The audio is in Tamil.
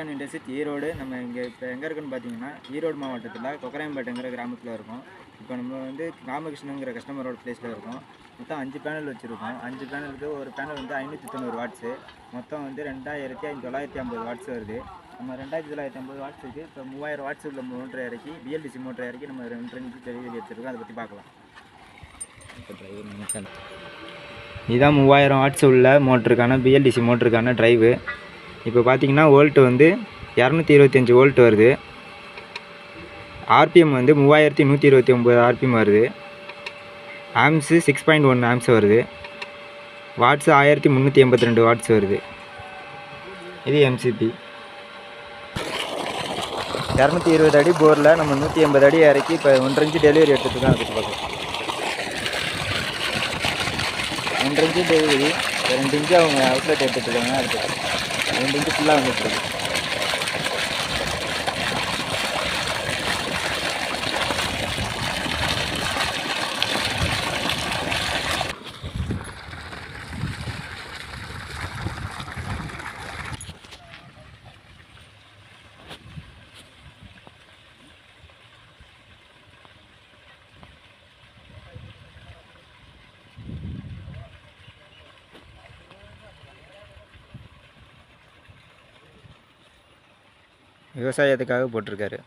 இண்டஸ்ட்ரி ஈரோடு. நம்ம இங்கே இப்போ எங்கே இருக்குன்னு பார்த்தீங்கன்னா, ஈரோடு மாவட்டத்தில் கொக்கராயம்பேட்டைங்கிற கிராமத்தில் இருக்கோம். இப்போ நம்ம வந்து ராமகிருஷ்ணங்கிற கஸ்டமரோட ப்ளேஸில் இருக்கோம். மொத்தம் 5 பேனல் வச்சுருக்கோம். 5 பேனலுக்கு ஒரு பேனல் வந்து 590 வாட்ஸு, மொத்தம் வந்து 2950 வாட்ஸ் வருது. நம்ம 2950 வாட்ஸுக்கு இப்போ 3000 வாட்ஸ் உள்ள மோட்டர் இறக்கி, பிஎல்டிசி மோட்டர் இறக்கி நம்ம 2 இன்ச்சு டெலிவரி எடுத்துருக்கோம். அதை பற்றி பார்க்கலாம். இதுதான் 3000 வாட்ஸ் உள்ள மோட்டருக்கான பிஎல்டிசி மோட்டருக்கான ட்ரைவு. இப்போ பார்த்தீங்கன்னா வோல்ட் வந்து 225 வோல்ட் வருது. ஆர்பிஎம் வந்து 3129 ஆர்பிஎம் வருது. ஆம்ஸு 6.1 ஆம்ஸ் வருது. வாட்ஸு 1382 வாட்ஸ் வருது. இது எம்சிபி. 220 அடி போரில் நம்ம 180 அடி இறக்கி இப்போ 1.5 இன்ச்சு டெலிவரி எடுத்துகிட்டு தான் அதுக்கு பார்க்கலாம். 1.5 இன்ச்சு டெலிவரி, 2 இன்ச்சு அவங்க அவுட்லெட் எடுத்துகிட்டு இருக்காங்க. அதுக்கு 2 இன்ச்சு ஃபுல்லாக வந்துட்டுருக்கு. விவசாயத்துக்காக போட்டிருக்காரு.